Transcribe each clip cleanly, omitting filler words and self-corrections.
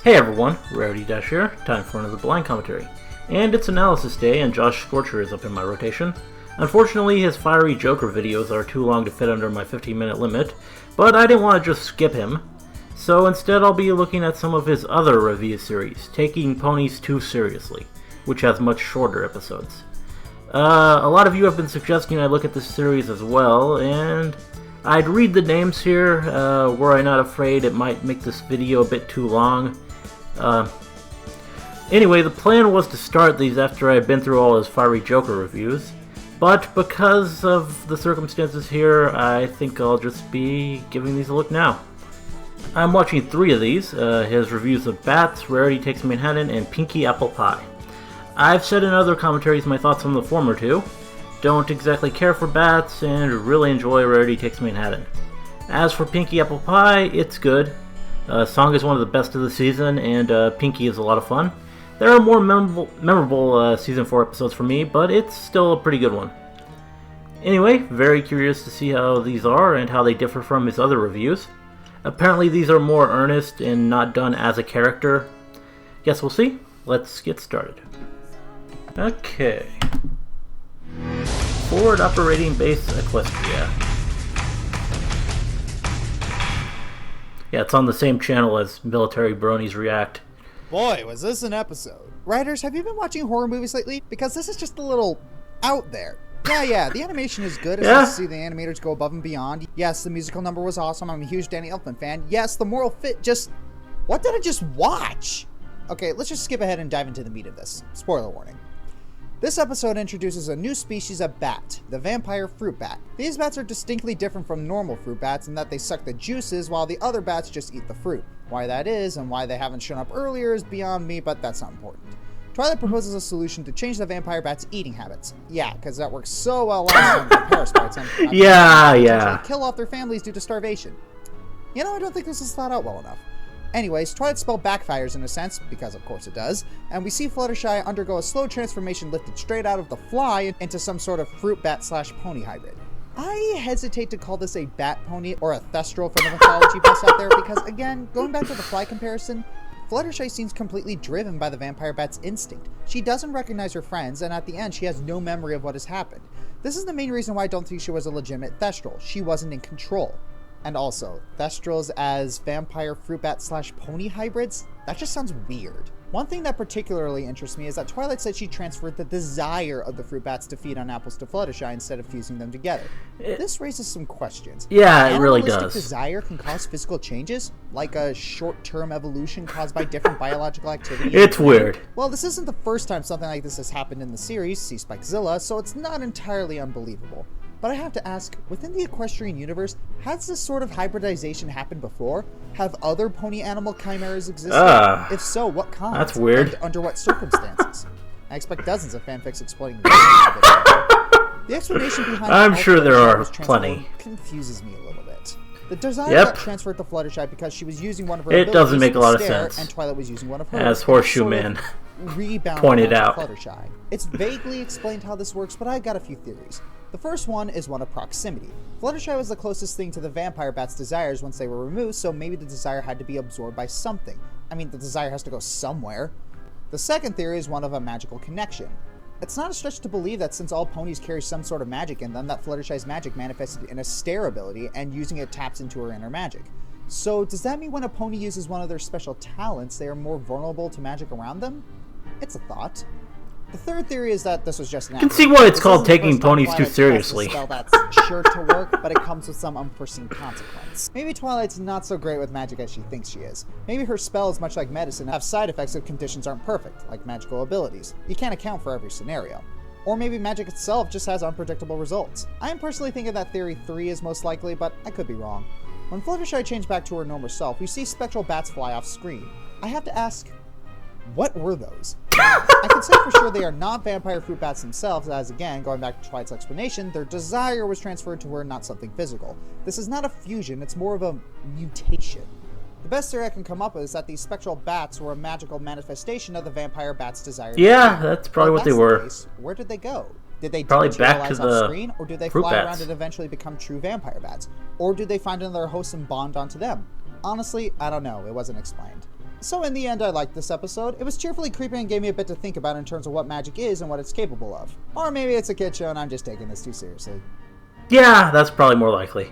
Hey everyone, Rarity here, time for another blind commentary. And it's analysis day and Josh Scorcher is up in my rotation. Unfortunately, his fiery Joker videos are too long to fit under my 15-minute limit, but I didn't want to just skip him. So instead I'll be looking at some of his other review series, Taking Ponies Too Seriously, which has much shorter episodes. A lot of you have been suggesting I look at this series as well, and I'd read the names here, were I not afraid it might make this video a bit too long. Anyway, the plan was to start these after I had been through all his fiery Joker reviews, but because of the circumstances here, I think I'll just be giving these a look now. I'm watching 3 of these, his reviews of Bats, Rarity Takes Manehattan, and Pinkie Apple Pie. I've said in other commentaries my thoughts on the former 2. Don't exactly care for Bats, and really enjoy Rarity Takes Manehattan. As for Pinkie Apple Pie, it's good. Song is one of the best of the season, and Pinkie is a lot of fun. There are more memorable Season 4 episodes for me, but it's still a pretty good one. Anyway, very curious to see how these are and how they differ from his other reviews. Apparently these are more earnest and not done as a character. Guess we'll see. Let's get started. Okay. Forward Operating Base Equestria. Yeah, it's on the same channel as Military Bronies React. Boy, was this an episode. Writers, have you been watching horror movies lately? Because this is just a little out there. Yeah, the animation is good. It's nice to see the animators go above and beyond. Yes, the musical number was awesome. I'm a huge Danny Elfman fan. Yes, the moral fit just... What did I just watch? Okay, let's just skip ahead and dive into the meat of this. Spoiler warning. This episode introduces a new species of bat, the vampire fruit bat. These bats are distinctly different from normal fruit bats in that they suck the juices while the other bats just eat the fruit. Why that is and why they haven't shown up earlier is beyond me, but that's not important. Twilight proposes a solution to change the vampire bat's eating habits. Yeah, because that works so well last time with the parasites and yeah. Kill off their families due to starvation. You know, I don't think this is thought out well enough. Anyways, Twilight's spell backfires in a sense, because of course it does, and we see Fluttershy undergo a slow transformation lifted straight out of the fly into some sort of fruit bat / pony hybrid. I hesitate to call this a bat pony or a thestral for the mythology buffs out there because, again, going back to the fly comparison, Fluttershy seems completely driven by the vampire bat's instinct. She doesn't recognize her friends, and at the end she has no memory of what has happened. This is the main reason why I don't think she was a legitimate thestral. She wasn't in control. And also, thestrals as vampire fruit bat / pony hybrids? That just sounds weird. One thing that particularly interests me is that Twilight said she transferred the desire of the fruit bats to feed on apples to Fluttershy instead of fusing them together. This raises some questions. Yeah, it really does. Desire can cause physical changes, like a short-term evolution caused by different biological activity. It's weird. Well, this isn't the first time something like this has happened in the series, see Spikezilla, so it's not entirely unbelievable. But I have to ask, within the equestrian universe, has this sort of hybridization happened before? Have other pony animal chimeras existed? If so, what kinds? That's weird. And under what circumstances? I expect dozens of fanfics explaining the explanation behind I'm sure there are plenty. Confuses me a little bit. The desire got transferred to Fluttershy because she was using one of her abilities. It doesn't make a lot of sense. And Twilight was using one of hers. As Horseshoe Man pointed out. Fluttershy. It's vaguely explained how this works, but I've got a few theories. The first one is one of proximity. Fluttershy was the closest thing to the vampire bat's desires once they were removed, so maybe the desire had to be absorbed by something. I mean, the desire has to go somewhere. The second theory is one of a magical connection. It's not a stretch to believe that since all ponies carry some sort of magic in them, that Fluttershy's magic manifested in a stare ability, and using it taps into her inner magic. So does that mean when a pony uses one of their special talents, they are more vulnerable to magic around them? It's a thought. The third theory is that this was just an accident. You can see why it's called Taking Ponies Too Seriously. Spell that's sure to work, but it comes with some unforeseen consequence. Maybe Twilight's not so great with magic as she thinks she is. Maybe her spells, much like medicine, have side effects if conditions aren't perfect, like magical abilities. You can't account for every scenario. Or maybe magic itself just has unpredictable results. I am personally thinking that theory 3 is most likely, but I could be wrong. When Fluttershy changed back to her normal self, we see spectral bats fly off screen. I have to ask, what were those? I can say for sure they are not vampire fruit bats themselves, as again, going back to Twilight's explanation, their desire was transferred to her, not something physical. This is not a fusion, it's more of a mutation. The best theory I can come up with is that these spectral bats were a magical manifestation of the vampire bat's desire. Yeah, that's probably what they were. Case, where did they go? Did they probably back to the screen, or did they fly around and eventually become true vampire bats? Or did they find another host and bond onto them? Honestly, I don't know. It wasn't explained. So in the end, I liked this episode. It was cheerfully creepy and gave me a bit to think about in terms of what magic is and what it's capable of. Or maybe it's a kid show and I'm just taking this too seriously. Yeah, that's probably more likely.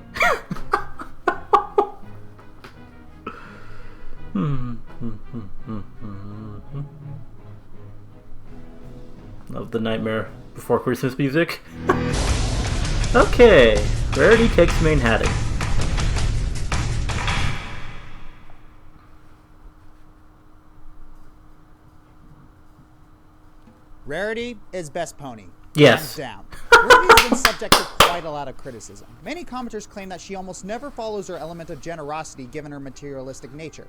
Love the Nightmare Before Christmas music. Okay, Rarity takes Manehattan. Rarity is best pony. Yes. Hands down. Rarity has been subject to quite a lot of criticism. Many commenters claim that she almost never follows her element of generosity given her materialistic nature.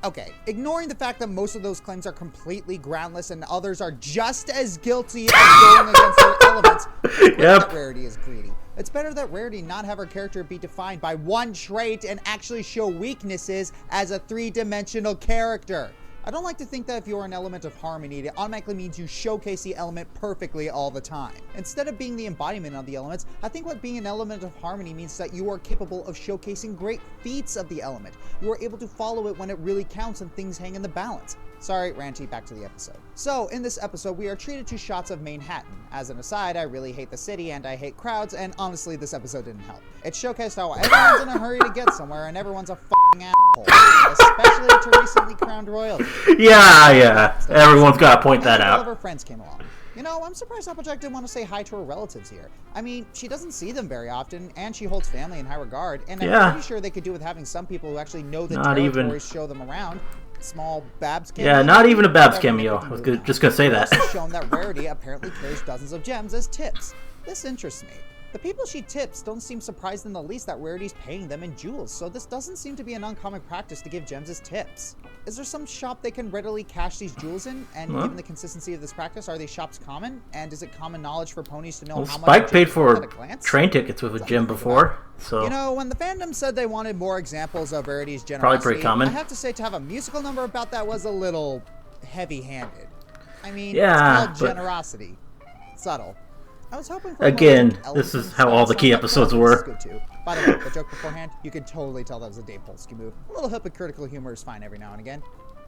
Okay, ignoring the fact that most of those claims are completely groundless and others are just as guilty of going against their elements, it's that Rarity is greedy. It's better that Rarity not have her character be defined by one trait and actually show weaknesses as a three-dimensional character. I don't like to think that if you're an element of harmony, it automatically means you showcase the element perfectly all the time. Instead of being the embodiment of the elements, I think what being an element of harmony means that you are capable of showcasing great feats of the element. You are able to follow it when it really counts and things hang in the balance. Sorry, ranty, back to the episode. So, in this episode, we are treated to shots of Manehattan. As an aside, I really hate the city and I hate crowds, and honestly, this episode didn't help. It showcased how everyone's in a hurry to get somewhere and everyone's a f***ing asshole, especially to recently crowned royalty. Yeah. Everyone's got to point that out. All of her friends came along. You know, I'm surprised Applejack didn't want to say hi to her relatives here. I mean, she doesn't see them very often, and she holds family in high regard, and I'm pretty sure they could do with having some people who actually know the territories show them around. Small Babs cameo. Yeah, not even a Babs cameo. I was just going to say that. It's also shown that Rarity apparently carries dozens of gems as tips. This interests me. The people she tips don't seem surprised in the least that Rarity's paying them in jewels, so this doesn't seem to be an uncommon practice to give gems as tips. Is there some shop they can readily cash these jewels in? And given the consistency of this practice, are these shops common? And is it common knowledge for ponies to know how much Spike paid for train tickets with a gem before, so... You know, when the fandom said they wanted more examples of Rarity's generosity, probably pretty common. I have to say to have a musical number about that was a little heavy-handed. I mean, yeah, it's called generosity. Subtle. I was hoping for again, this is how all the key episodes were. Good too. By the way, the joke beforehand, you could totally tell that was a Dave Polsky move. A little hypocritical humor is fine every now and again.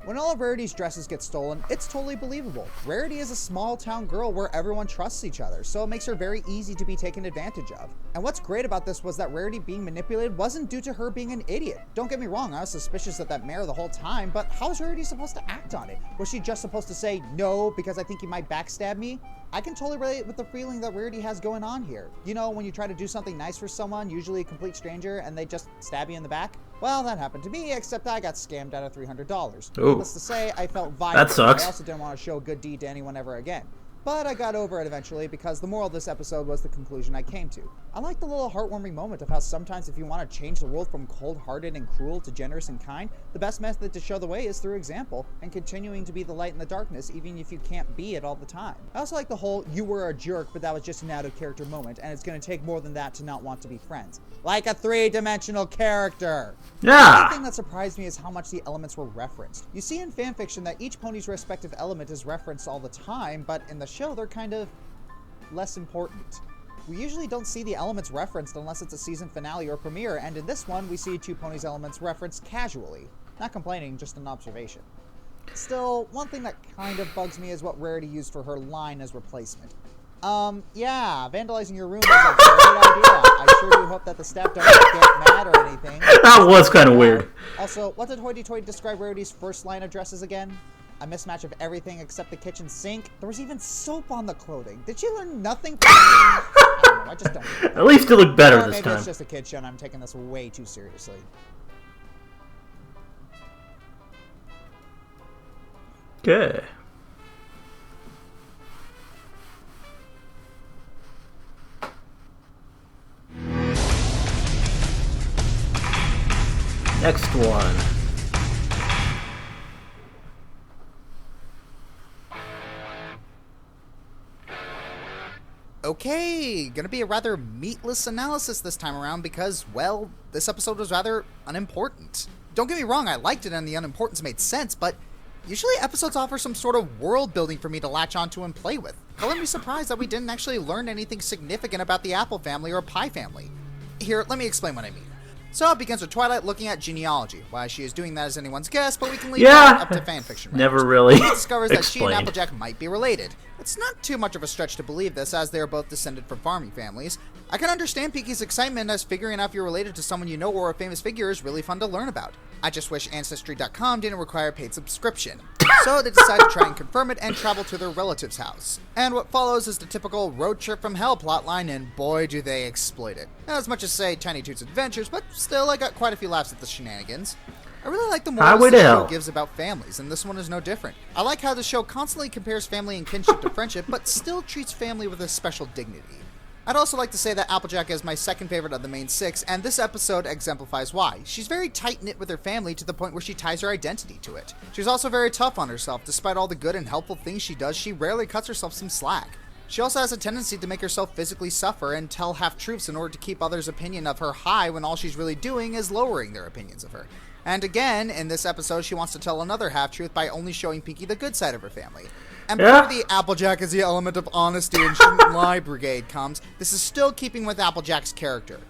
When all of Rarity's dresses get stolen, it's totally believable. Rarity is a small town girl where everyone trusts each other, so it makes her very easy to be taken advantage of. And what's great about this was that Rarity being manipulated wasn't due to her being an idiot. Don't get me wrong, I was suspicious of that mayor the whole time, but how is Rarity supposed to act on it? Was she just supposed to say, no, because I think you might backstab me? I can totally relate with the feeling that Rarity has going on here. You know, when you try to do something nice for someone, usually a complete stranger, and they just stab you in the back? Well, that happened to me, except I got scammed out of $300. Needless to say, I felt violent. That sucks. I also didn't want to show a good deed to anyone ever again. But I got over it eventually because the moral of this episode was the conclusion I came to. I like the little heartwarming moment of how sometimes if you want to change the world from cold-hearted and cruel to generous and kind, the best method to show the way is through example and continuing to be the light in the darkness even if you can't be it all the time. I also like the whole you were a jerk but that was just an out-of-character moment and it's going to take more than that to not want to be friends. Like a three-dimensional character! Yeah! The thing that surprised me is how much the elements were referenced. You see in fanfiction that each pony's respective element is referenced all the time, but in the show they're kind of less important. We usually don't see the elements referenced unless it's a season finale or premiere, and in this one we see two ponies' elements referenced casually. Not complaining, just an observation. Still, one thing that kind of bugs me is what Rarity used for her line as replacement. Yeah, vandalizing your room is a great idea. I sure do hope that the staff don't get mad or anything. That was kind of weird. Also, what did Hoity Toity describe Rarity's first line of dresses again? A mismatch of everything except the kitchen sink. There was even soap on the clothing. Did she learn nothing from I don't know, I just don't get it. At least it looked better this maybe time. It's just a kid show and I'm taking this way too seriously. Okay. Next one. Okay, gonna be a rather meatless analysis this time around because, well, this episode was rather unimportant. Don't get me wrong, I liked it and the unimportance made sense, but usually episodes offer some sort of world building for me to latch onto and play with. Color me surprised that we didn't actually learn anything significant about the Apple family or Pie family. Here, let me explain what I mean. So it begins with Twilight looking at genealogy. Why she is doing that is anyone's guess, but we can leave that up to fanfiction. Never really She discovers that she and explained. Applejack might be related. It's not too much of a stretch to believe this, as they are both descended from farming families. I can understand Pinkie's excitement, as figuring out if you're related to someone you know or a famous figure is really fun to learn about. I just wish Ancestry.com didn't require a paid subscription. So they decide to try and confirm it and travel to their relative's house. And what follows is the typical road trip from hell plotline, and boy do they exploit it. Not as much as, say, Tiny Toot's Adventures, but still I got quite a few laughs at the shenanigans. I really like the morals the show gives about families, and this one is no different. I like how the show constantly compares family and kinship to friendship, but still treats family with a special dignity. I'd also like to say that Applejack is my second favorite of the main six, and this episode exemplifies why. She's very tight-knit with her family to the point where she ties her identity to it. She's also very tough on herself. Despite all the good and helpful things she does, she rarely cuts herself some slack. She also has a tendency to make herself physically suffer and tell half-truths in order to keep others' opinion of her high when all she's really doing is lowering their opinions of her. And again, in this episode, she wants to tell another half-truth by only showing Pinkie the good side of her family. And before the Applejack is the element of honesty and shouldn't lie brigade comes, this is still keeping with Applejack's character.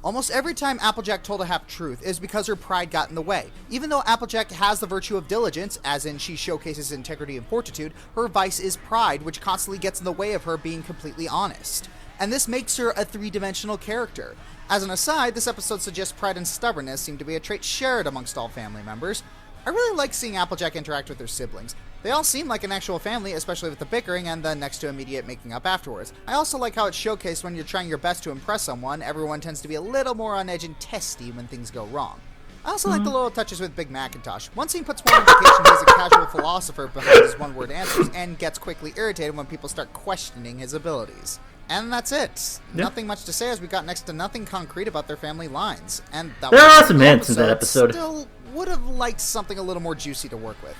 Almost every time Applejack told a half-truth is because her pride got in the way. Even though Applejack has the virtue of diligence, as in she showcases integrity and fortitude, her vice is pride, which constantly gets in the way of her being completely honest. And this makes her a three-dimensional character. As an aside, this episode suggests pride and stubbornness seem to be a trait shared amongst all family members. I really like seeing Applejack interact with her siblings. They all seem like an actual family, especially with the bickering and the next to immediate making up afterwards. I also like how it's showcased when you're trying your best to impress someone, everyone tends to be a little more on edge and testy when things go wrong. I also like the little touches with Big Macintosh. One scene puts more indication he's a casual philosopher behind his one-word answers and gets quickly irritated when people start questioning his abilities. And that's it. Yep. Nothing much to say, as we got next to nothing concrete about their family lines. And that there are some hints in that episode. Still would have liked something a little more juicy to work with.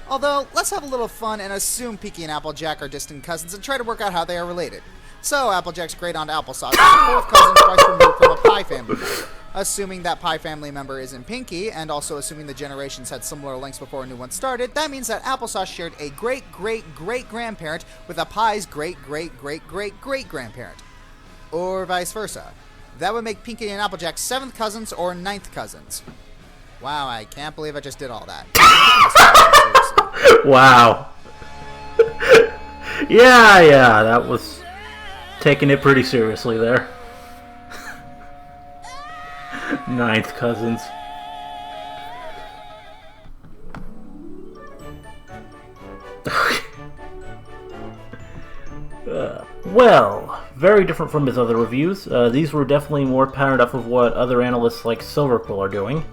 Although, let's have a little fun and assume Pinkie and Applejack are distant cousins and try to work out how they are related. So, Applejack's great aunt Applesauce is a fourth cousin twice removed from a Pie family member. Assuming that Pie family member isn't Pinkie, and also assuming the generations had similar lengths before a new one started, that means that Applesauce shared a great-great-great-grandparent with a Pie's great-great-great-great-great-grandparent. Or vice versa. That would make Pinkie and Applejack 7th cousins or 9th cousins. Wow, I can't believe I just did all that. Wow. Yeah, that was taking it pretty seriously there. 9th cousins. Well, very different from his other reviews. These were definitely more patterned off of what other analysts like Silverquill are doing.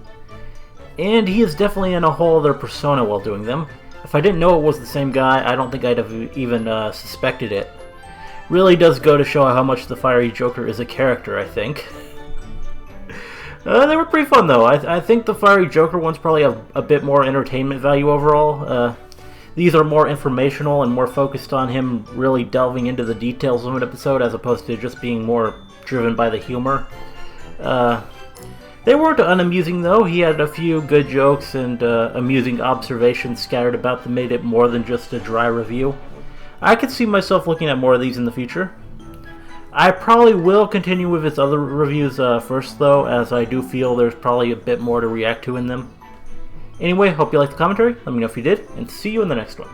And he is definitely in a whole other persona while doing them. If I didn't know it was the same guy, I don't think I'd have even suspected it. Really does go to show how much the Fiery Joker is a character, I think. They were pretty fun, though. I think the Fiery Joker ones probably have a bit more entertainment value overall. These are more informational and more focused on him really delving into the details of an episode, as opposed to just being more driven by the humor. They weren't unamusing, though. He had a few good jokes and amusing observations scattered about that made it more than just a dry review. I could see myself looking at more of these in the future. I probably will continue with his other reviews first, though, as I do feel there's probably a bit more to react to in them. Anyway, hope you liked the commentary. Let me know if you did, and see you in the next one.